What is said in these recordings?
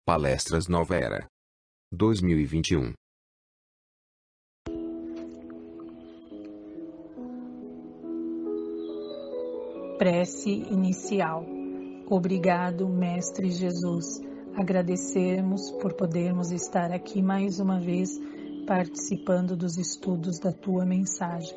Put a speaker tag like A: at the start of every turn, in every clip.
A: Palestras Nova Era 2021.
B: Prece inicial. Obrigado, Mestre Jesus. Agradecemos por podermos estar aqui mais uma vez participando dos estudos da Tua mensagem,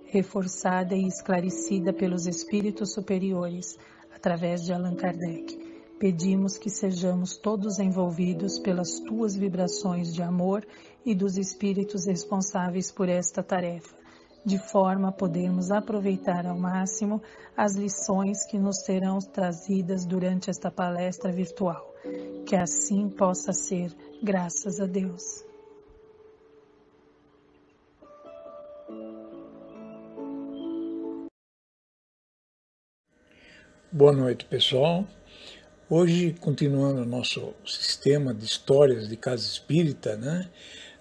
B: reforçada e esclarecida pelos Espíritos Superiores, através de Allan Kardec. Pedimos que sejamos todos envolvidos pelas Tuas vibrações de amor e dos Espíritos responsáveis por esta tarefa, de forma a podermos aproveitar ao máximo as lições que nos serão trazidas durante esta palestra virtual. Que assim possa ser, graças a Deus.
C: Boa noite, pessoal. Hoje, continuando o nosso sistema de histórias de casa espírita,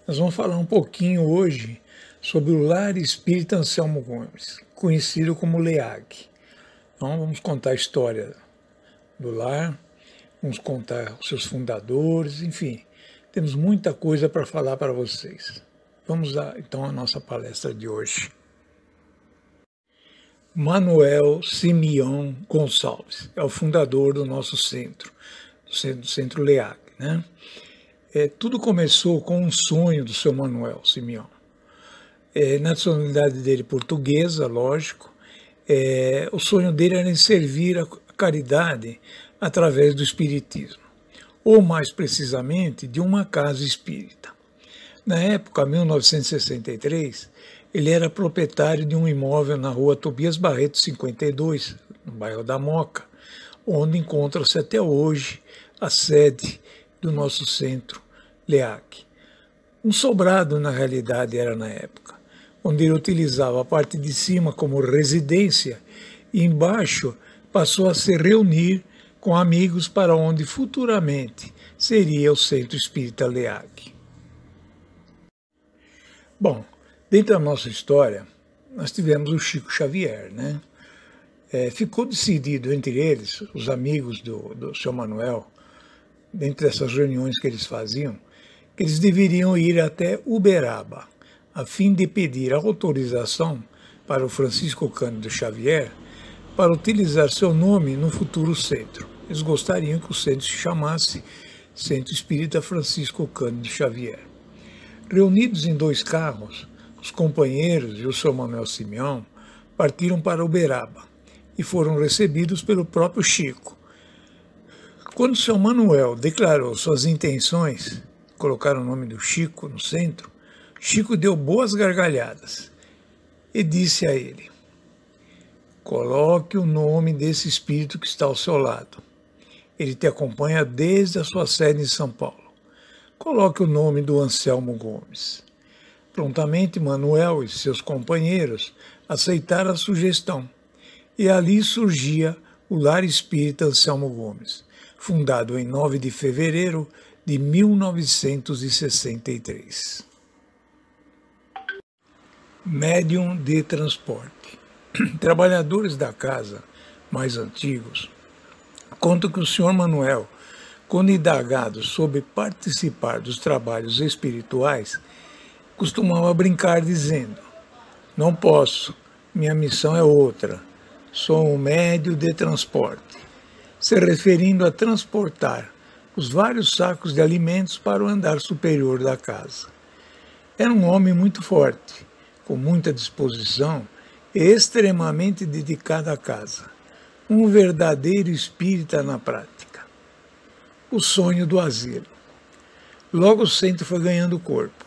C: nós vamos falar um pouquinho hoje sobre o Lar Espírita Anselmo Gomes, conhecido como LEAG. Então, vamos contar a história do lar, vamos contar os seus fundadores, enfim, temos muita coisa para falar para vocês. Vamos lá, então, à nossa palestra de hoje. Manuel Simeão Gonçalves é o fundador do nosso centro, do Centro LEAG. Tudo começou com um sonho do seu Manuel Simeão. Nacionalidade dele portuguesa, lógico. O sonho dele era em servir a caridade através do espiritismo, ou mais precisamente de uma casa espírita. Na época, 1963, ele era proprietário de um imóvel na rua Tobias Barreto 52, no bairro da Moca, onde encontra-se até hoje a sede do nosso centro LEAG. Um sobrado, na realidade, era na época, onde ele utilizava a parte de cima como residência e embaixo passou a se reunir com amigos para onde futuramente seria o Centro Espírita LEAG. Bom, dentro da nossa história, nós tivemos o Chico Xavier, ficou decidido entre eles, os amigos do seu Manuel, dentre essas reuniões que eles faziam, que eles deveriam ir até Uberaba, a fim de pedir autorização para o Francisco Cândido Xavier para utilizar seu nome no futuro centro. Eles gostariam que o centro se chamasse Centro Espírita Francisco Cândido Xavier. Reunidos em 2 carros, os companheiros e o seu Manuel Simeão partiram para Uberaba e foram recebidos pelo próprio Chico. Quando o seu Manuel declarou suas intenções, colocar o nome do Chico no centro, Chico deu boas gargalhadas e disse a ele: coloque o nome desse espírito que está ao seu lado. Ele te acompanha desde a sua sede em São Paulo. Coloque o nome do Anselmo Gomes. Prontamente, Manuel e seus companheiros aceitaram a sugestão, e ali surgia o Lar Espírita Anselmo Gomes, fundado em 9 de fevereiro de 1963. Médium de transporte. Trabalhadores da casa mais antigos contam que o senhor Manuel, quando indagado sobre participar dos trabalhos espirituais, costumava brincar dizendo: não posso, minha missão é outra, sou um médium de transporte, se referindo a transportar os vários sacos de alimentos para o andar superior da casa. Era um homem muito forte, com muita disposição e extremamente dedicado à casa, um verdadeiro espírita na prática. O sonho do asilo. Logo o centro foi ganhando corpo.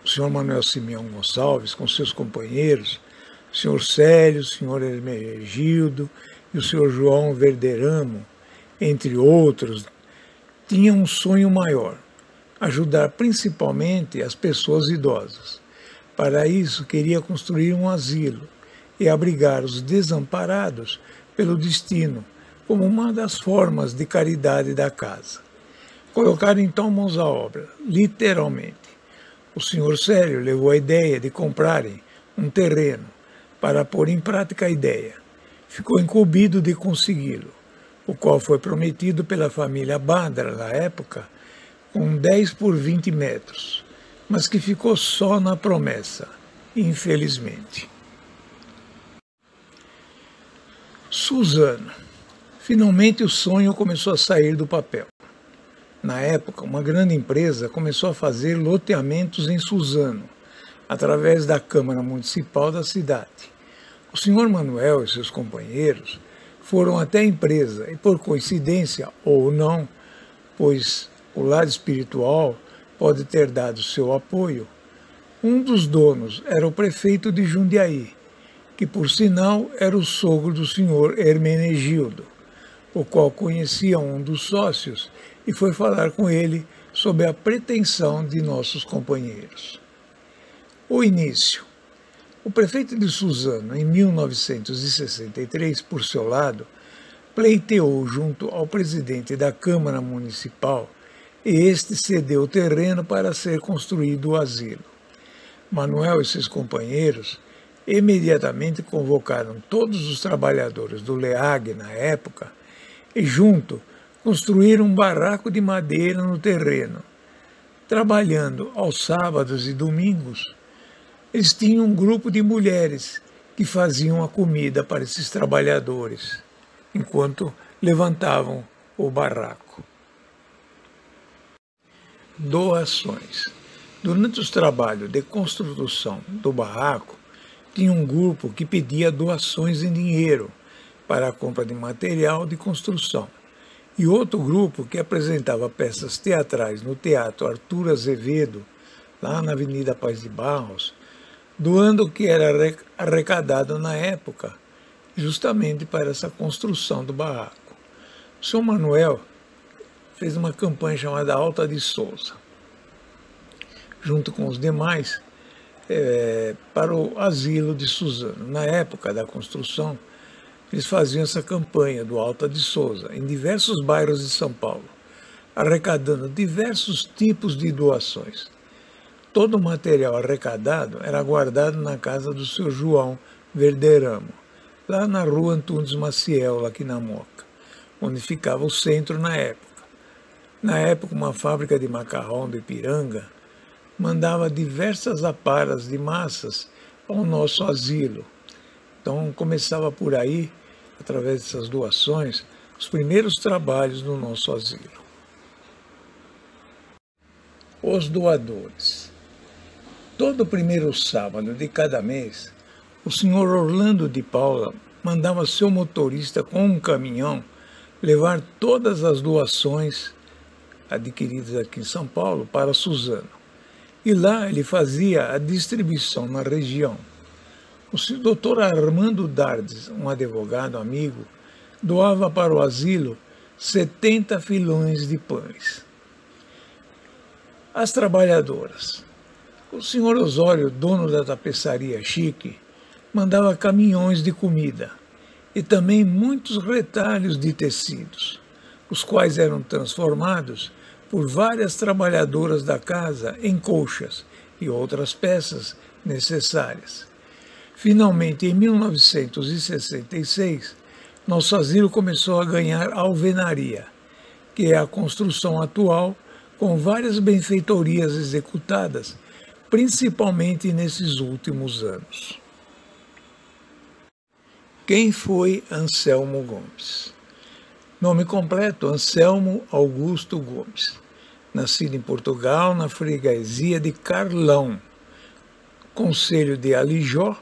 C: O senhor Manuel Simeão Gonçalves, com seus companheiros, o senhor Célio, o senhor Hermenegildo e o senhor João Verderamo, entre outros, tinham um sonho maior: ajudar principalmente as pessoas idosas. Para isso, queria construir um asilo e abrigar os desamparados pelo destino, como uma das formas de caridade da casa. Colocaram então mãos à obra, literalmente. O senhor Célio levou a ideia de comprarem um terreno para pôr em prática a ideia. Ficou incumbido de consegui-lo, o qual foi prometido pela família Badra, na época, com 10 por 20 metros, mas que ficou só na promessa, infelizmente. Suzano. Finalmente o sonho começou a sair do papel. Na época, uma grande empresa começou a fazer loteamentos em Suzano, através da Câmara Municipal da cidade. O senhor Manuel e seus companheiros foram até a empresa e, por coincidência ou não, pois o lado espiritual pode ter dado seu apoio, um dos donos era o prefeito de Jundiaí, que por sinal era o sogro do senhor Hermenegildo, o qual conhecia um dos sócios e foi falar com ele sobre a pretensão de nossos companheiros. O início. O prefeito de Suzano, em 1963, por seu lado, pleiteou junto ao presidente da Câmara Municipal e este cedeu o terreno para ser construído o asilo. Manuel e seus companheiros imediatamente convocaram todos os trabalhadores do LEAG na época e, junto, construíram um barraco de madeira no terreno. Trabalhando aos sábados e domingos, eles tinham um grupo de mulheres que faziam a comida para esses trabalhadores, enquanto levantavam o barraco. Doações. Durante os trabalhos de construção do barraco, tinha um grupo que pedia doações em dinheiro para a compra de material de construção, e outro grupo que apresentava peças teatrais no Teatro Arthur Azevedo, lá na Avenida Paz de Barros, doando o que era arrecadado na época, justamente para essa construção do barraco. O senhor Manuel fez uma campanha chamada Alta de Souza, junto com os demais, para o asilo de Suzano. Na época da construção, eles faziam essa campanha do Alta de Souza em diversos bairros de São Paulo, arrecadando diversos tipos de doações. Todo o material arrecadado era guardado na casa do seu João Verderamo, lá na rua Antunes Maciel, aqui na Moca, onde ficava o centro na época. Na época, uma fábrica de macarrão de Ipiranga mandava diversas aparas de massas ao nosso asilo. Então, começava por aí, através dessas doações, os primeiros trabalhos no nosso asilo. Os doadores. Todo primeiro sábado de cada mês, o senhor Orlando de Paula mandava seu motorista com um caminhão levar todas as doações adquiridas aqui em São Paulo para Suzano. E lá ele fazia a distribuição na região. O Dr. Armando Dardes, um advogado amigo, doava para o asilo 70 filões de pães. As trabalhadoras. O senhor Osório, dono da tapeçaria Chique, mandava caminhões de comida e também muitos retalhos de tecidos, os quais eram transformados por várias trabalhadoras da casa em colchas e outras peças necessárias. Finalmente, em 1966, nosso asilo começou a ganhar alvenaria, que é a construção atual com várias benfeitorias executadas, principalmente nesses últimos anos. Quem foi Anselmo Gomes? Nome completo: Anselmo Augusto Gomes. Nascido em Portugal, na freguesia de Carlão, concelho de Alijó,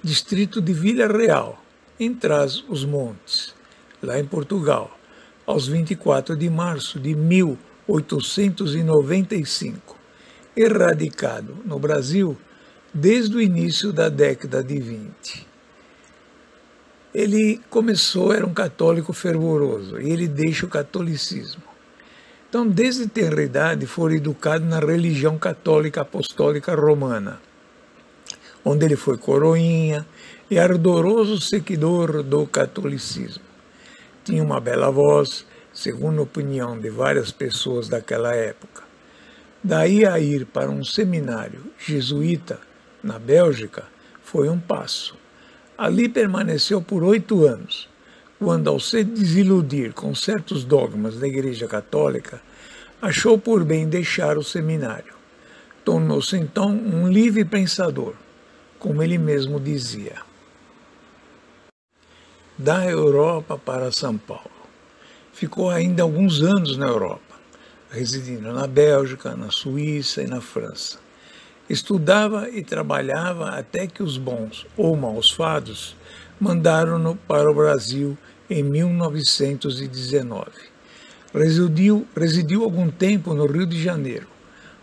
C: distrito de Vila Real, em Trás-os-Montes, lá em Portugal, aos 24 de março de 1895. Erradicado no Brasil desde o início da década de 20. Ele era um católico fervoroso e ele deixa o catolicismo. Então, desde tenra idade, foi educado na religião católica apostólica romana, onde ele foi coroinha e ardoroso seguidor do catolicismo. Tinha uma bela voz, segundo a opinião de várias pessoas daquela época. Daí a ir para um seminário jesuíta na Bélgica foi um passo. Ali permaneceu por 8 anos, quando, ao se desiludir com certos dogmas da Igreja Católica, achou por bem deixar o seminário. Tornou-se então um livre pensador, como ele mesmo dizia. Da Europa para São Paulo. Ficou ainda alguns anos na Europa, residindo na Bélgica, na Suíça e na França. Estudava e trabalhava até que os bons ou maus fados mandaram-no para o Brasil em 1919. Residiu algum tempo no Rio de Janeiro,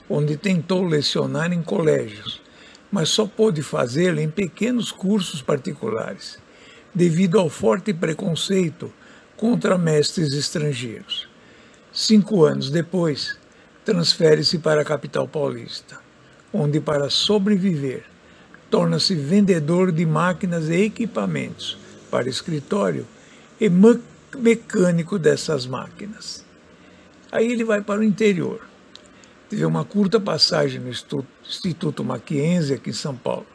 C: onde tentou lecionar em colégios, mas só pôde fazê-lo em pequenos cursos particulares, devido ao forte preconceito contra mestres estrangeiros. 5 anos depois, transfere-se para a capital paulista, onde, para sobreviver, torna-se vendedor de máquinas e equipamentos para escritório e mecânico dessas máquinas. Aí ele vai para o interior. Teve uma curta passagem no Instituto Mackenzie, aqui em São Paulo.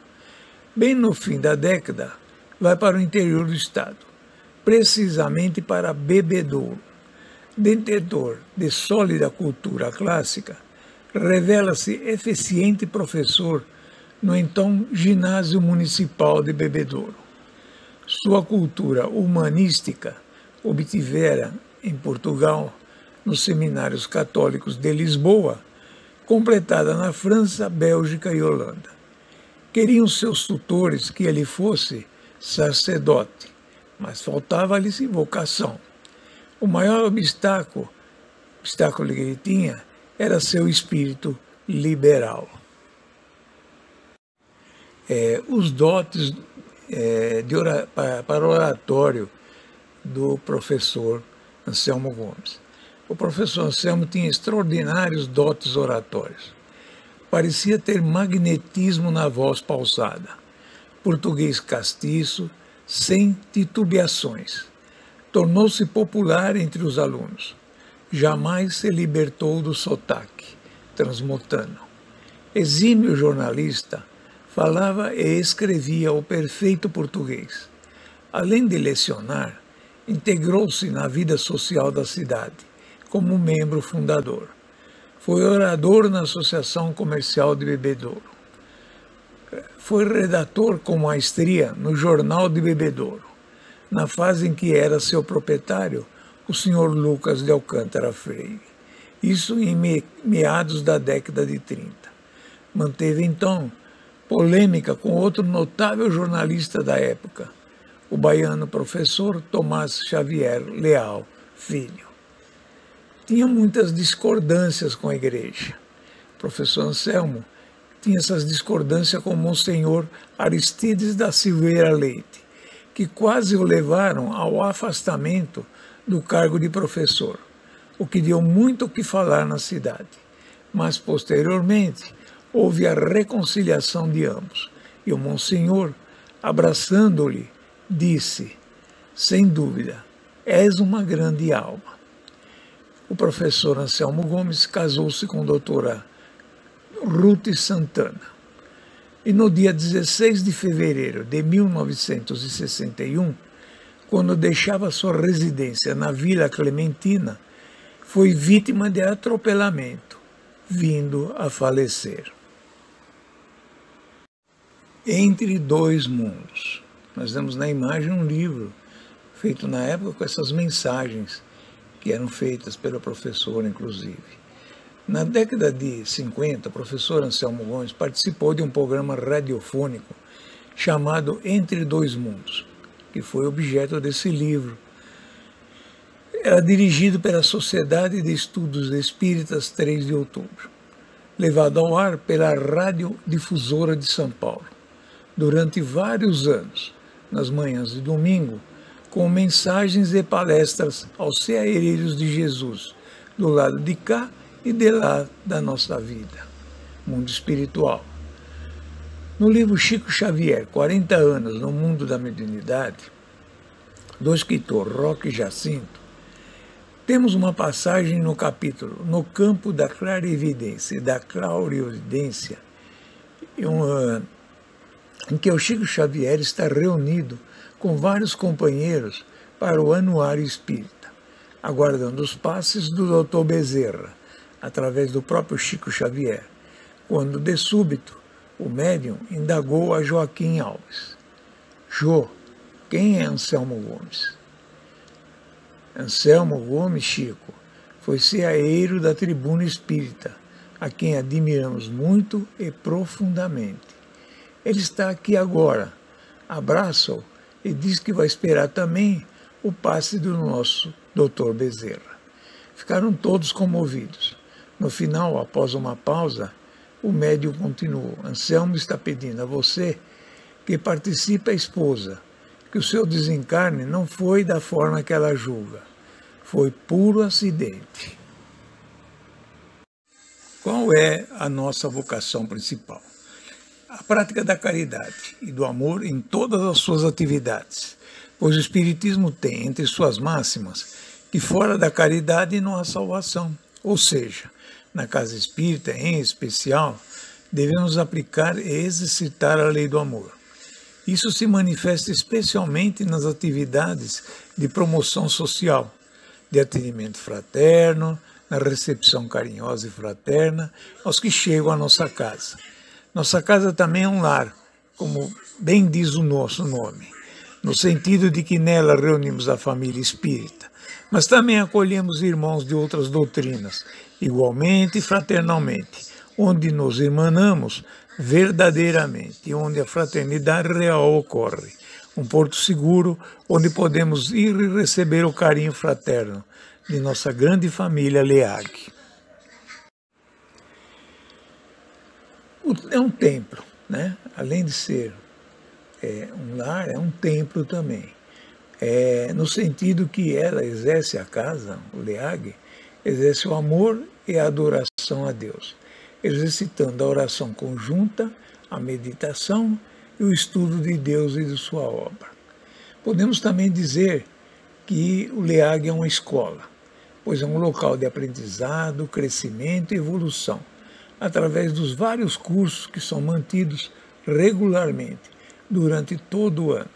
C: Bem no fim da década, vai para o interior do estado, precisamente para Bebedouro. Detentor de sólida cultura clássica, revela-se eficiente professor no então Ginásio Municipal de Bebedouro. Sua cultura humanística obtivera em Portugal, nos seminários católicos de Lisboa, completada na França, Bélgica e Holanda. Queriam seus tutores que ele fosse sacerdote, mas faltava-lhe vocação. O maior obstáculo que ele tinha era seu espírito liberal. Os dotes para oratório do professor Anselmo Gomes. O professor Anselmo tinha extraordinários dotes oratórios. Parecia ter magnetismo na voz pausada, português castiço, sem titubeações. Tornou-se popular entre os alunos. Jamais se libertou do sotaque transmontano. Exímio jornalista, falava e escrevia o perfeito português. Além de lecionar, integrou-se na vida social da cidade, como membro fundador. Foi orador na Associação Comercial de Bebedouro. Foi redator com maestria no Jornal de Bebedouro, na fase em que era seu proprietário o senhor Lucas de Alcântara Freire. Isso em meados da década de 30. Manteve então polêmica com outro notável jornalista da época, o baiano professor Tomás Xavier Leal Filho. Tinha muitas discordâncias com a igreja. O professor Anselmo tinha essas discordâncias com Monsenhor Aristides da Silveira Leite, que quase o levaram ao afastamento do cargo de professor, o que deu muito o que falar na cidade. Mas, posteriormente, houve a reconciliação de ambos, e o Monsenhor, abraçando-lhe, disse: sem dúvida, és uma grande alma. O professor Anselmo Gomes casou-se com a doutora Ruth Santana. E no dia 16 de fevereiro de 1961, quando deixava sua residência na Vila Clementina, foi vítima de atropelamento, vindo a falecer. Entre dois mundos. Nós vemos na imagem um livro feito na época com essas mensagens que eram feitas pelo professor, inclusive. Na década de 50, o professor Anselmo Gomes participou de um programa radiofônico chamado Entre Dois Mundos, que foi objeto desse livro. Era dirigido pela Sociedade de Estudos Espíritas 3 de Outubro, levado ao ar pela Radiodifusora de São Paulo, durante vários anos, nas manhãs de domingo, com mensagens e palestras aos ceareiros de Jesus, do lado de cá e de lá da nossa vida, mundo espiritual. No livro Chico Xavier, 40 anos no mundo da mediunidade, do escritor Roque Jacinto, temos uma passagem no capítulo No Campo da Clarividência e da Clarividência, em que o Chico Xavier está reunido com vários companheiros para o Anuário Espírita, aguardando os passes do Dr. Bezerra, através do próprio Chico Xavier, quando, de súbito, o médium indagou a Joaquim Alves: Jô, quem é Anselmo Gomes? Anselmo Gomes, Chico, foi ceaeiro da Tribuna Espírita, a quem admiramos muito e profundamente. Ele está aqui agora. Abraça-o e diz que vai esperar também o passe do nosso Dr. Bezerra. Ficaram todos comovidos. No final, após uma pausa, o médium continuou: Anselmo está pedindo a você que participe a esposa, que o seu desencarne não foi da forma que ela julga. Foi puro acidente. Qual é a nossa vocação principal? A prática da caridade e do amor em todas as suas atividades, pois o Espiritismo tem entre suas máximas que fora da caridade não há salvação. Ou seja, na casa espírita, em especial, devemos aplicar e exercitar a lei do amor. Isso se manifesta especialmente nas atividades de promoção social, de atendimento fraterno, na recepção carinhosa e fraterna aos que chegam à nossa casa. Nossa casa também é um lar, como bem diz o nosso nome, no sentido de que nela reunimos a família espírita, mas também acolhemos irmãos de outras doutrinas, igualmente e fraternalmente, onde nos irmanamos verdadeiramente e onde a fraternidade real ocorre. Um porto seguro onde podemos ir e receber o carinho fraterno de nossa grande família LEAG. É um templo, né? Além de ser um lar, é um templo também. No sentido que ela exerce a casa, o LEAG, exerce o amor e a adoração a Deus, exercitando a oração conjunta, a meditação e o estudo de Deus e de sua obra. Podemos também dizer que o LEAG é uma escola, pois é um local de aprendizado, crescimento e evolução, através dos vários cursos que são mantidos regularmente durante todo o ano,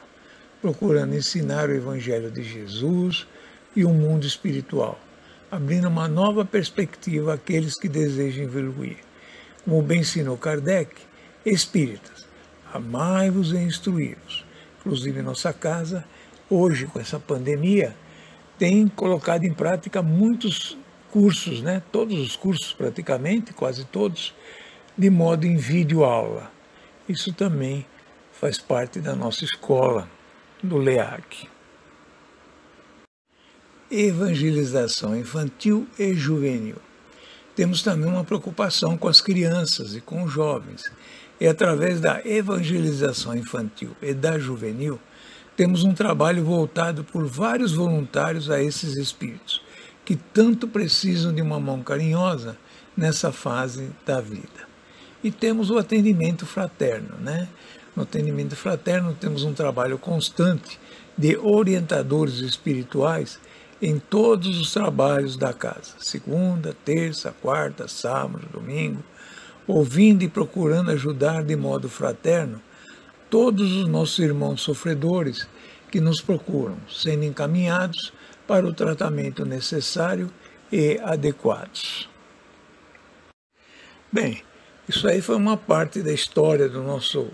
C: procurando ensinar o Evangelho de Jesus e o mundo espiritual, abrindo uma nova perspectiva àqueles que desejam evoluir. Como bem ensinou Kardec, espíritas, amai-vos e instruí-vos. Inclusive, nossa casa, hoje, com essa pandemia, tem colocado em prática muitos cursos, né? Todos os cursos praticamente, quase todos, de modo em vídeo-aula. Isso também faz parte da nossa escola, do LEAG. Evangelização infantil e juvenil. Temos também uma preocupação com as crianças e com os jovens. E através da evangelização infantil e da juvenil, temos um trabalho voltado por vários voluntários a esses espíritos, que tanto precisam de uma mão carinhosa nessa fase da vida. E temos o atendimento fraterno, né? No atendimento fraterno temos um trabalho constante de orientadores espirituais em todos os trabalhos da casa, segunda, terça, quarta, sábado, domingo, ouvindo e procurando ajudar de modo fraterno todos os nossos irmãos sofredores que nos procuram, sendo encaminhados para o tratamento necessário e adequados. Bem, isso aí foi uma parte da história do nosso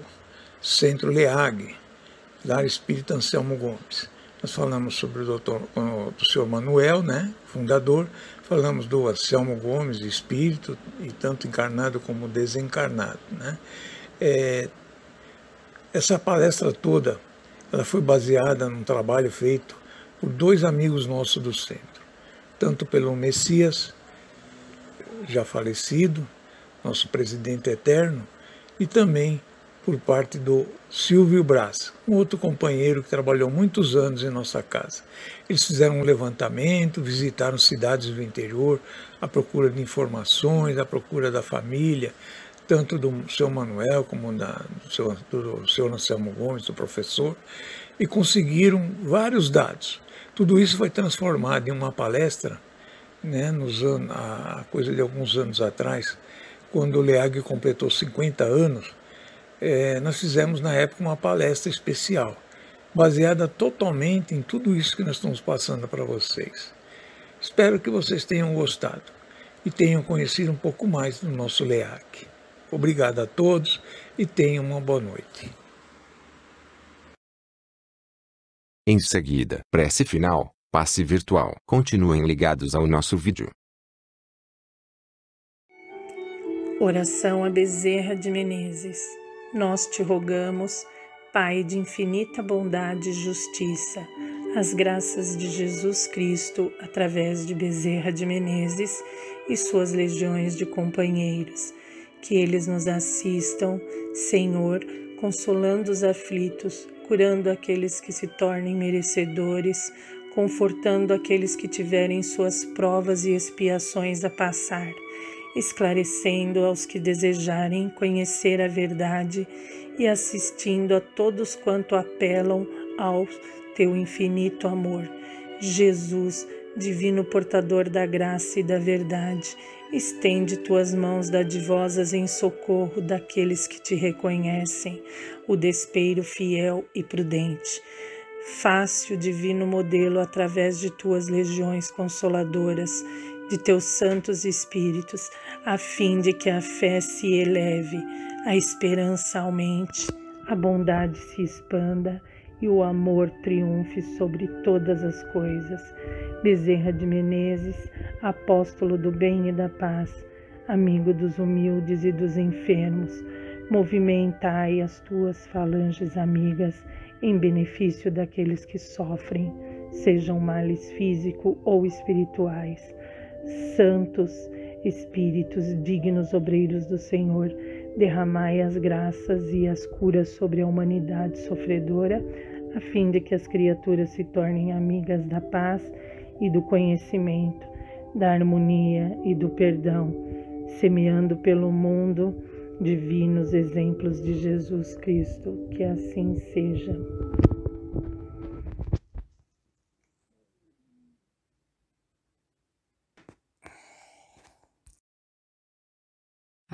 C: Centro LEAG, Lar Espírita Anselmo Gomes. Nós falamos sobre o senhor Manuel, né, fundador, falamos do Anselmo Gomes, espírito, e tanto encarnado como desencarnado, né. Essa palestra toda, ela foi baseada num trabalho feito por dois amigos nossos do centro, tanto pelo Messias, já falecido, nosso presidente eterno, e também por parte do Silvio Braz, um outro companheiro que trabalhou muitos anos em nossa casa. Eles fizeram um levantamento, visitaram cidades do interior, à procura de informações, à procura da família, tanto do seu Manuel como do seu Anselmo Gomes, do professor, e conseguiram vários dados. Tudo isso foi transformado em uma palestra, né, há coisa de alguns anos atrás, quando o LEAG completou 50 anos, nós fizemos na época uma palestra especial, baseada totalmente em tudo isso que nós estamos passando para vocês. Espero que vocês tenham gostado. e tenham conhecido um pouco mais do nosso LEAC. Obrigado a todos e tenham uma boa noite.
A: Em seguida, prece final, passe virtual. Continuem ligados ao nosso vídeo.
B: Oração a Bezerra de Menezes. Nós te rogamos, Pai de infinita bondade e justiça, as graças de Jesus Cristo, através de Bezerra de Menezes e suas legiões de companheiros, que eles nos assistam, Senhor, consolando os aflitos, curando aqueles que se tornem merecedores, confortando aqueles que tiverem suas provas e expiações a passar, esclarecendo aos que desejarem conhecer a verdade e assistindo a todos quanto apelam ao teu infinito amor. Jesus, divino portador da graça e da verdade, estende tuas mãos dadivosas em socorro daqueles que te reconhecem, o despeiro fiel e prudente. Faça o divino modelo através de tuas legiões consoladoras, de teus santos espíritos, a fim de que a fé se eleve, a esperança aumente, a bondade se expanda e o amor triunfe sobre todas as coisas. Bezerra de Menezes, apóstolo do bem e da paz, amigo dos humildes e dos enfermos, movimentai as tuas falanges amigas em benefício daqueles que sofrem, sejam males físicos ou espirituais. Santos Espíritos, dignos obreiros do Senhor, derramai as graças e as curas sobre a humanidade sofredora, a fim de que as criaturas se tornem amigas da paz e do conhecimento, da harmonia e do perdão, semeando pelo mundo divinos exemplos de Jesus Cristo. Que assim seja.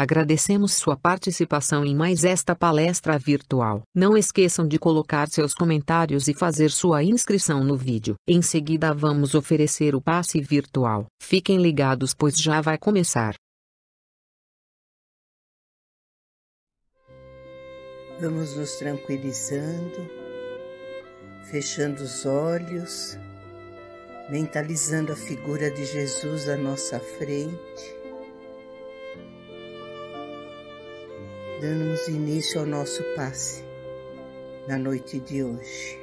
D: Agradecemos sua participação em mais esta palestra virtual. Não esqueçam de colocar seus comentários e fazer sua inscrição no vídeo. Em seguida vamos oferecer o passe virtual. Fiquem ligados, pois já vai começar.
E: Vamos nos tranquilizando, fechando os olhos, mentalizando a figura de Jesus à nossa frente, dando início ao nosso passe na noite de hoje.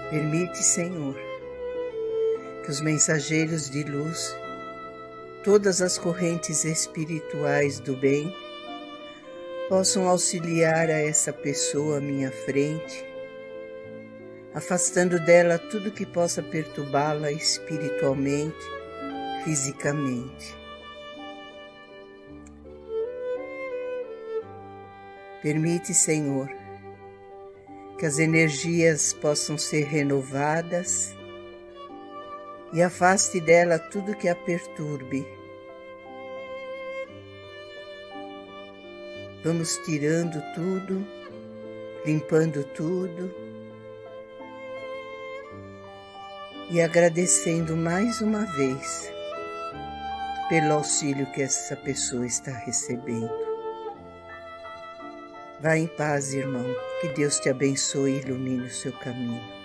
E: Permite, Senhor, que os mensageiros de luz, todas as correntes espirituais do bem, possam auxiliar a essa pessoa à minha frente, afastando dela tudo que possa perturbá-la espiritualmente, fisicamente. Permite, Senhor, que as energias possam ser renovadas e afaste dela tudo que a perturbe. Vamos tirando tudo, limpando tudo e agradecendo mais uma vez pelo auxílio que essa pessoa está recebendo. Vá em paz, irmão. Que Deus te abençoe e ilumine o seu caminho.